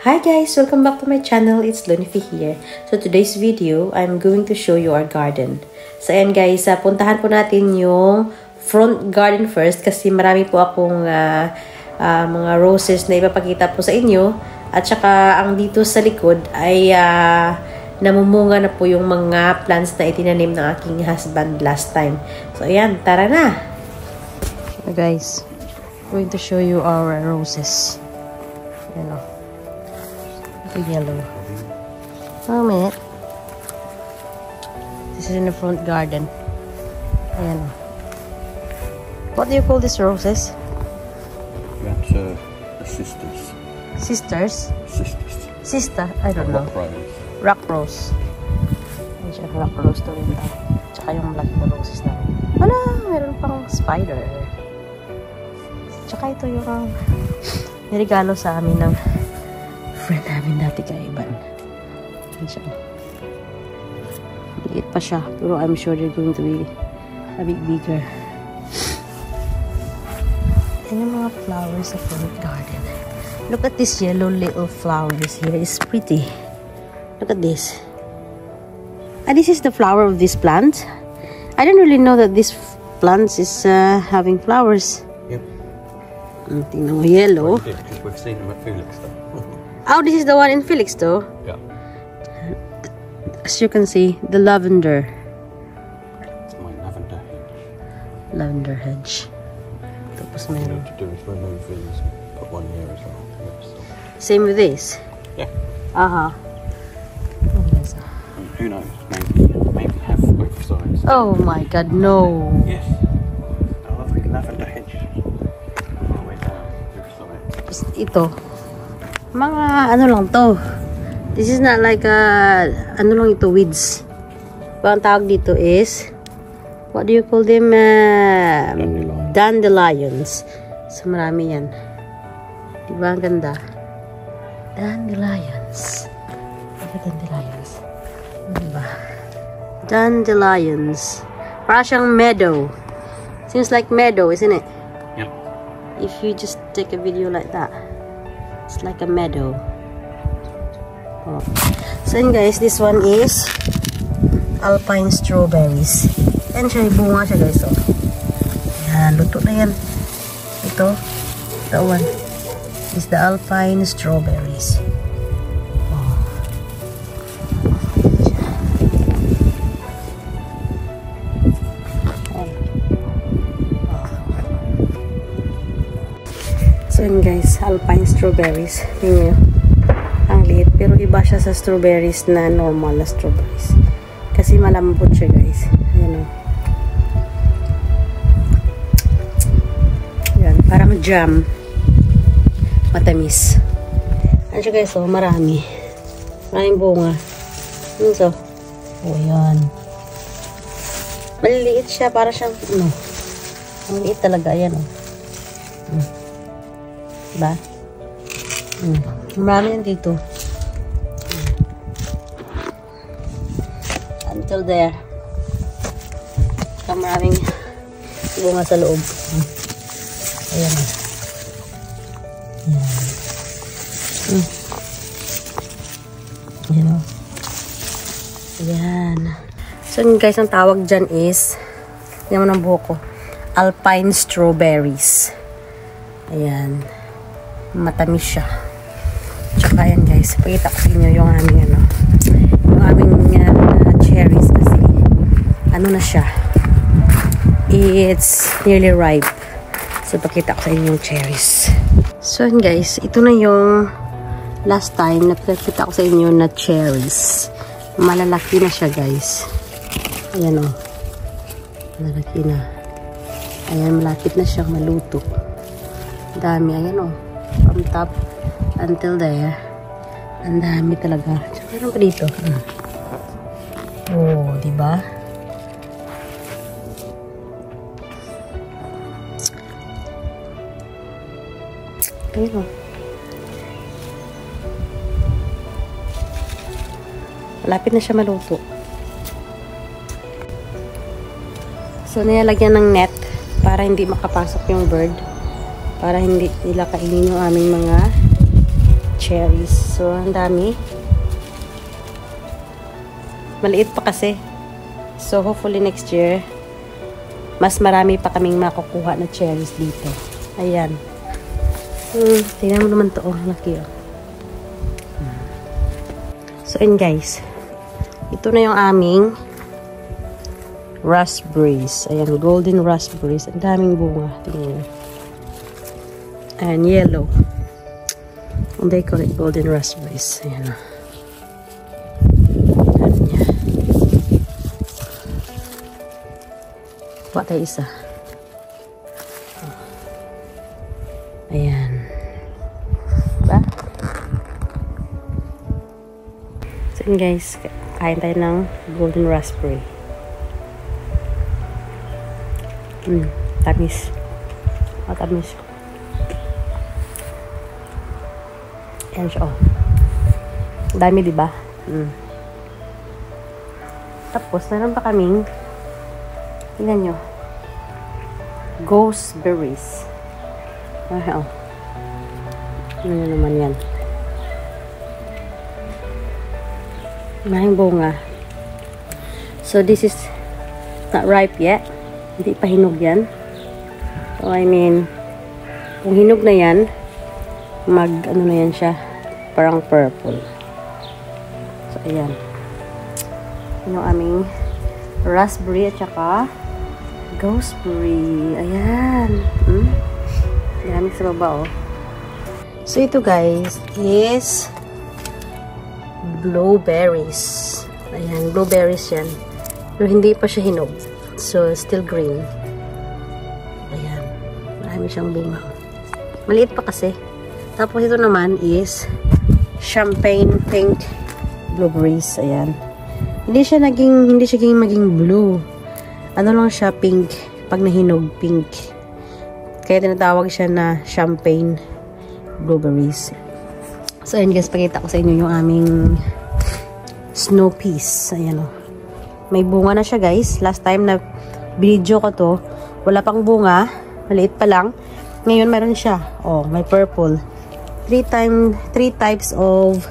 Hi guys! Welcome back to my channel. It's Lunifi here. So today's video, I'm going to show you our garden. So ayan guys, puntahan po natin yung front garden first kasi marami po akong mga roses na ipapakita po sa inyo. At saka ang dito sa likod ay namumunga na po yung mga plants na itinanim ng aking husband last time. So ayan, tara na! So guys, I'm going to show you our roses. Ayan o. The yellow. Oh, a minute. This is in the front garden. Ayan. What do you call these roses? That's the sisters. Sisters? Sisters. Sister? I don't know. Rock rose. Rock rose. Ayan siya, rock rose to rin daw. Tsaka yung black na roses na rin. Wala! Meron pang spider. Tsaka ito yung niregalo sa amin ng friend namin dati kay Ivan. Ayan siya. Maliit pa siya. Pero I'm sure they're going to be a bit bigger. And yung mga flowers sa front garden. Look at this yellow little flowers here. It's pretty. Look at this. And this is the flower of this plant. I didn't really know that this plant is having flowers. Yep. Tingnan mo, yellow. Because we've seen them at Felixstowe. Oh, this is the one in Felixstowe? Yeah. As you can see, the lavender. It's my lavender hedge. Lavender hedge. Tapos What meron. to do is remove these and put one here as well. Yep, so. Same with this? Yeah. Uh-huh. And who knows? Maybe have both sides. Oh my god, no. Yes. A lovely lavender hedge. All the way down both sides. Tapos ito. Mga ano lang to. This is not like ano lang ito, weeds. Ang tawag dito is, what do you call them? Dandelion. Dandelions. So marami yan. Diba ang ganda? Dandelions. Dandelions. Diba? Dandelions. Parang siyang meadow. Seems like meadow, isn't it? Yep. If you just take a video like that. It's like a meadow. Oh. So yun guys, this one is alpine strawberries. Yan siya, bunga siya guys. Oh. Yan, luto na yan. Ito, that one is the alpine strawberries. Oh. So yun guys, alpine strawberries. Yun yun. Ang liit. Pero iba siya sa strawberries na normal na strawberries. Kasi malambot siya guys. Ayan o. Yan. Parang jam. Matamis. Ano siya guys o? Marami. Maraming bunga. Ano so? O yan. Maliliit siya. Para siyang ano. Ang liit talaga. Ayan o. Diba? Marami yan dito. Until there. Saka maraming bunga sa loob. Ayan. Ayan. Ayan. Ayan. So guys, ang tawag dyan is, yan mo ng buhok ko, alpine strawberries. Ayan. Matamis siya. Tsaka yan guys, pakita ko sa inyo yung aming cherries kasi ano na siya, it's nearly ripe. So pakita ko sa inyo yung cherries. So yan guys, ito na yung last time na pakita ko sa inyo na cherries. Malalaki na siya guys. Ayan o, malalaki na. Ayan, malapit na siyang maluto. Dami, ayan o, from top until there. Ang dami talaga. So, meron pa dito. Oh, diba? Ayun o. Malapit na siya maluto. So, nilalagyan ng net para hindi makapasok yung bird. Para hindi nila kainin yung aming mga cherries. So, ang dami. Maliit pa kasi. So, hopefully next year, mas marami pa kaming makukuha na cherries dito. Ayan. Tingnan mo naman to. Oh, laki oh. So, and guys, ito na yung aming raspberries. Ayan, golden raspberries. Ang daming bunga. Tingnan. Ayan, yellow. And they call it golden raspberries. Ayan o. Dami niya. Kuha tayo isa. Ayan. Diba? So yun guys, kain tayo ng golden raspberry. Tamis. Tamis. Ayan siya, oh. Dami, diba? Tapos, meron pa kaming, tingnan nyo, gooseberries. Oh. Ano naman yan? Maraming bunga. So, this is not ripe yet. Hindi pa hinog yan. So, I mean, kung hinog na yan, ano na yan siya, parang purple. So, ayan. Yung aming raspberry at saka gooseberry. Ayan. Maraming sa baba, oh. So, ito guys is blueberries. Ayan, blueberries yan. Pero hindi pa siya hinog. So, still green. Ayan. Marami siyang bunga. Maliit pa kasi. Tapos ito naman is champagne pink blueberries. Ayan. Hindi siya maging blue. Ano lang siya, pink. Pag nahinog, pink. Kaya tinatawag siya na champagne blueberries. So, ayan guys, pakita ko sa inyo yung aming snow peas. Ayan o. May bunga na siya guys. Last time na video ko to, wala pang bunga. Maliit pa lang. Ngayon, meron siya. Oh, may purple. Three types of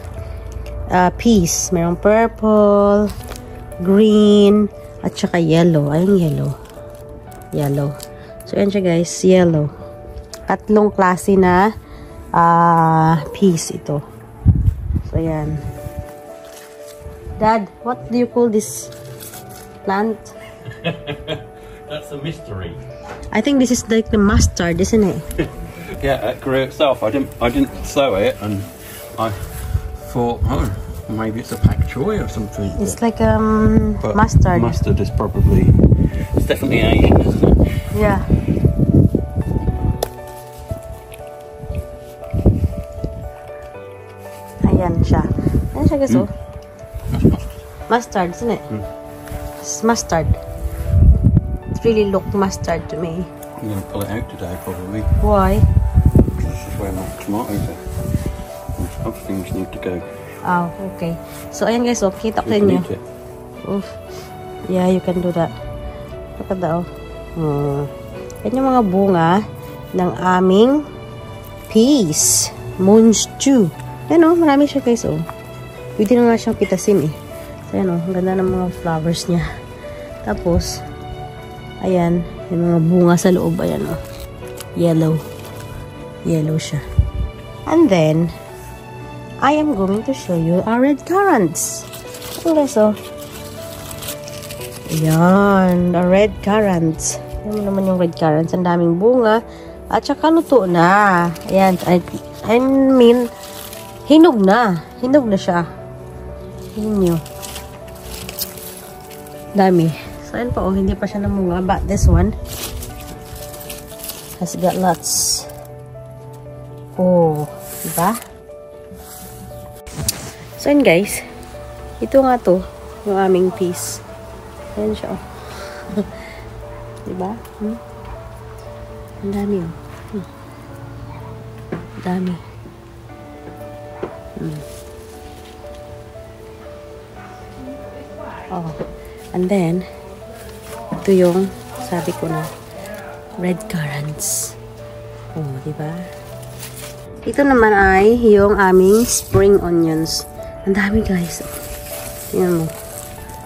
peas. Merong purple, green, at saka yellow. Ayun, yellow. Yellow. So, ayan siya guys. Yellow. Tatlong klase na peas ito. So, ayan. Dad, what do you call this plant? That's a mystery. I think this is like the mustard, isn't it? Yeah, it grew itself. I didn't sow it, and I thought, oh, maybe it's a pak choy or something. It's like mustard. Mustard is it's definitely Asian, isn't it? Yeah. Ayan siya. Ayan siya guys, oh. Mustard, isn't it? It's mustard. It really looked mustard to me. I'm going to pull it out today, probably. Why? This is where my tomatoes are. Other things need to go. Oh, okay. So, ayan guys, oh, kita ko sa inyo. Oof. Yeah, you can do that. Look at that, oh. Yan yung mga bunga ng aming peas. Monju. Yan, oh, marami siya guys, oh. Pwede na nga siyang pitasin, eh. So, ayan, oh, ang ganda ng mga flowers niya. Tapos, ayan, yung mga bunga sa loob, ayan, oh. Yellow. Yellow siya. And then, I am going to show you our red currants. Ayan guys, oh. Ayan, the red currants. Ayan mo naman yung red currants. Ang daming bunga. At saka luto na. Ayan, I mean, hinog na. Hinog na siya. Ayan nyo. Dami. So, ayan pa, oh, hindi pa siya namunga. But this one has got lots. Oh, diba? So, ayan guys. Ito nga to, yung aming peas. Ayan siya, oh. Diba? Ang dami, oh. Dami. Oh. And then, ito yung, sabi ko na, red currants. Oh, diba? Ito naman ay yung aming spring onions. Ang dami guys. Tingnan mo.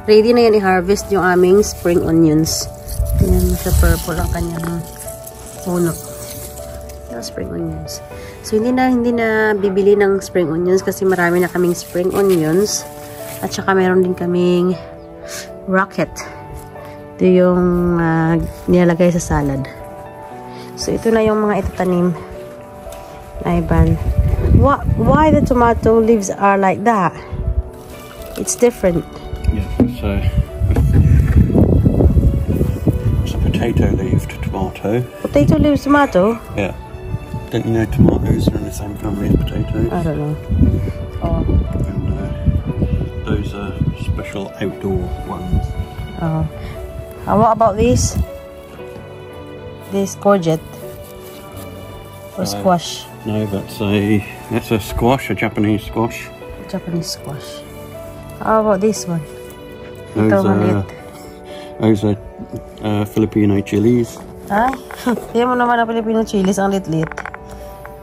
Ready na yan i-harvest yung aming spring onions. Tingnan mo sa purple ang kanyang puno. Yung spring onions. So hindi na bibili ng spring onions kasi marami na kaming spring onions. At saka meron din kaming rocket. Ito yung nilalagay sa salad. So ito na yung mga itatanim. Ivan, why the tomato leaves are like that? It's different. Yeah, it's a potato-leaved tomato. Potato-leaves tomato? Yeah. Don't you know tomatoes are in the same family as potatoes? I don't know. Oh. And those are special outdoor ones. Oh. What about these? This courgette or squash? No, that's a squash, a Japanese squash. Japanese squash. How about this one? Those are Filipino chilies. Ay, tingnan mo naman ang Filipino chilies, ang lit-lit.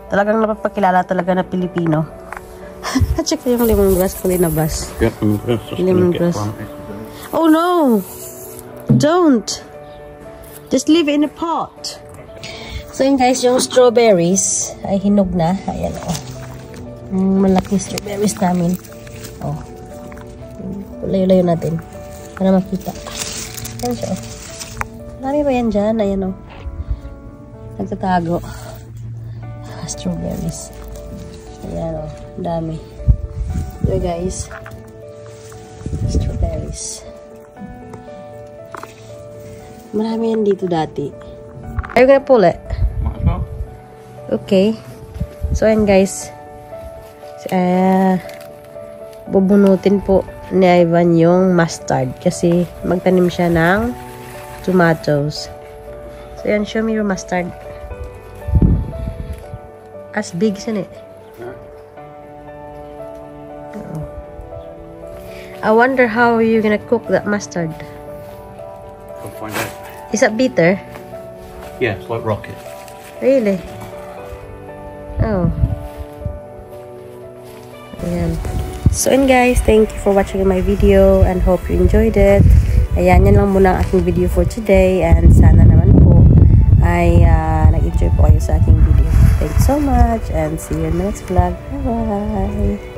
Talagang napapakilala talaga na Pilipino. At saka yung lemongrass ko linabas. Yep, lemongrass. Oh no! Don't! Just leave it in a pot. So yun guys, yung strawberries ay hinog na. Ayan o. Malaking strawberries namin. O. Layo-layo natin. Para makita. Ayan siya o. Marami ba yan dyan? Ayan o. Nagtatago. Strawberries. Ayan o. Dami. So guys. Strawberries. Marami yan dito dati. Are you gonna pull it? Okay. So, ayan guys. Bubunutin po ni Ivan yung mustard. Kasi magtanim siya ng tomatoes. So, ayan. Show me your mustard. As big, isn't it? I wonder how you're gonna cook that mustard. I'll find out. Is that bitter? Yeah, it's like rocket. Really? Oh. Ayan. So, and guys, thank you for watching my video and hope you enjoyed it. Ayan, yan lang muna ang aking video for today and sana naman po ay nag-enjoy po kayo sa aking video. Thank you so much and see you in the next vlog. Bye-bye!